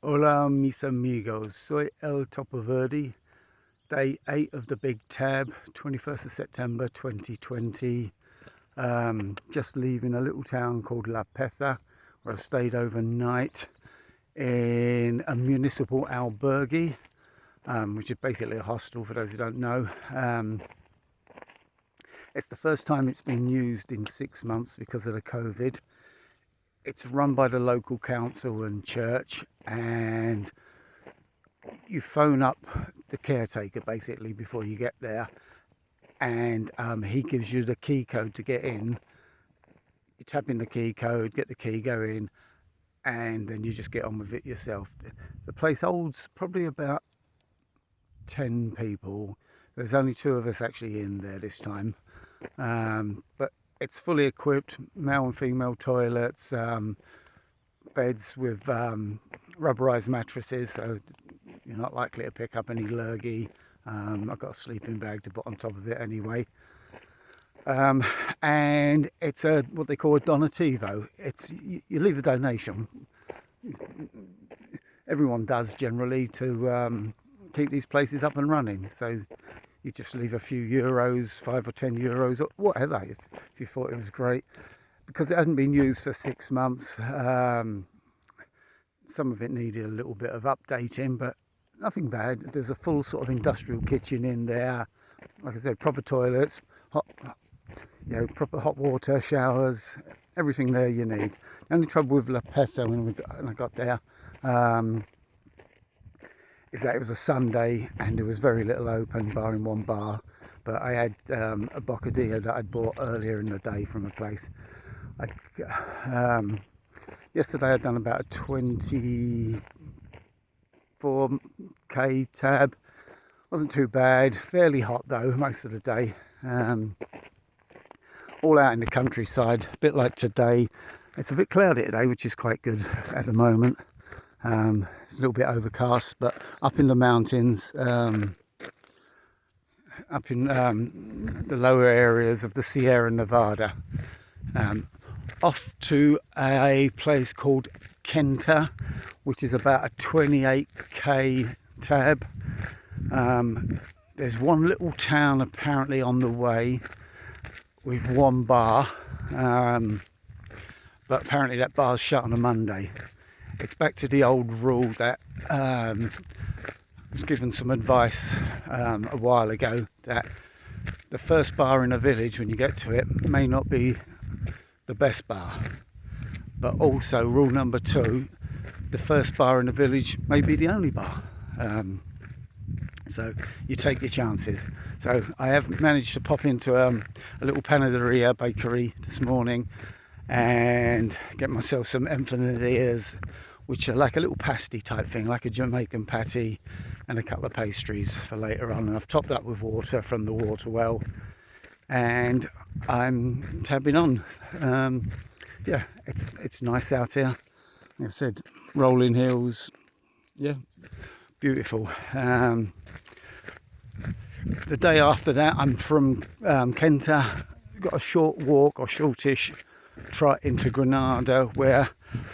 Hola mis amigos, soy El Topoverde, day 8 of the big tab, 21st of September 2020. Just leaving a little town called La Peza, where I stayed overnight in a municipal albergue, which is basically a hostel for those who don't know. It's the first time it's been used in 6 months because of the COVID. It's run by the local council and church, and you phone up the caretaker basically before you get there, and he gives you the key code to get in. You tap in the key code, get the key, go in, and then you just get on with it yourself. The place holds probably about 10 people. There's only 2 of us actually in there this time, but it's fully equipped, male and female toilets, beds with rubberized mattresses, so you're not likely to pick up any lurgy. I've got a sleeping bag to put on top of it anyway. And it's what they call a donativo. It's you leave a donation. Everyone does generally to keep these places up and running. So you just leave a few euros, 5 or 10 euros, or whatever, if you thought it was great. Because it hasn't been used for 6 months, some of it needed a little bit of updating, but nothing bad. There's a full sort of industrial kitchen in there. Like I said, proper toilets, proper hot water, showers, everything there you need. The only trouble with La Pesa when I got there is that it was a Sunday and there was very little open, barring one bar. But I had a bocadillo that I'd bought earlier in the day from a place. Yesterday I'd done about a 24k tab. Wasn't too bad. Fairly hot though most of the day. All out in the countryside, a bit like today. It's a bit cloudy today, which is quite good at the moment. It's a little bit overcast, but up in the mountains, up in the lower areas of the Sierra Nevada, off to a place called Kenta, which is about a 28k tab. There's one little town apparently on the way with one bar, but apparently that bar's shut on a Monday. It's back to the old rule that I was given some advice a while ago, that the first bar in a village when you get to it may not be the best bar, but also rule number 2, the first bar in the village may be the only bar. So you take your chances. So I have managed to pop into a little panaderia bakery this morning and get myself some empanadillas, which are like a little pasty type thing, like a Jamaican patty, and a couple of pastries for later on. And I've topped up with water from the water well, and I'm tabbing on. Yeah, it's nice out here. Like I said, rolling hills, yeah, beautiful. The day after that, I'm from Kenta. Got a short walk, or shortish trot into Granada, where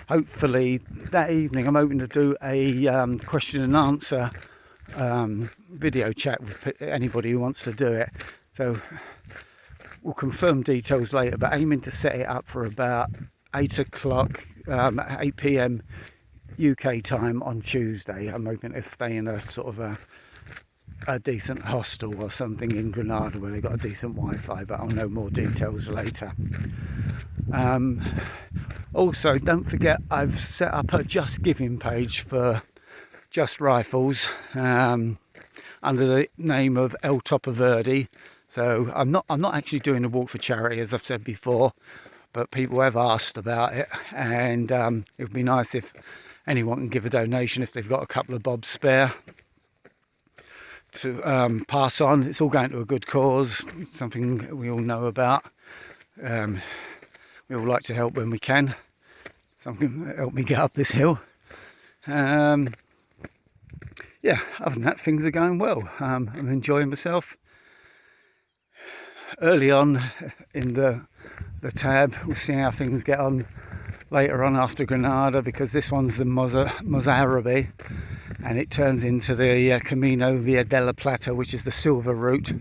hopefully that evening I'm hoping to do a question and answer video chat with anybody who wants to do it. So we'll confirm details later, but aiming to set it up for about 8 o'clock, 8 p.m. UK time on Tuesday. I'm hoping to stay in a sort of a decent hostel or something in Granada where they've got a decent Wi-Fi, but I'll know more details later. Also, don't forget I've set up a Just Giving page for Just Rifles under the name of El Topoverde. So I'm not actually doing a walk for charity, as I've said before, but people have asked about it, and it would be nice if anyone can give a donation if they've got a couple of bob spare to pass on. It's all going to a good cause, something we all know about. We all like to help when we can. Something that helped me get up this hill. Yeah, other than that, things are going well. I'm enjoying myself. Early on in the tab, we'll see how things get on later on after Granada, because this one's the Mozarabe, and it turns into the Camino Via della Plata, which is the silver route.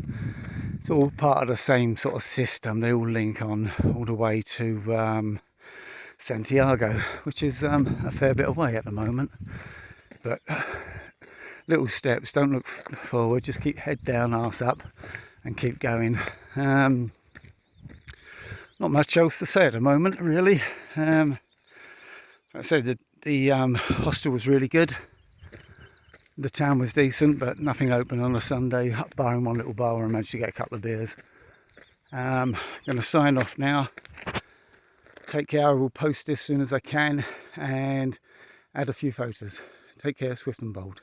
It's all part of the same sort of system. They all link on all the way to Santiago, which is a fair bit away at the moment. But little steps, don't look forward, just keep head down, arse up, and keep going. Not much else to say at the moment, really. Like I said, the hostel was really good. The town was decent, but nothing open on a Sunday, barring one little bar where I managed to get a couple of beers. Going to sign off now. Take care, I will post this as soon as I can and add a few photos. Take care, swift and bold.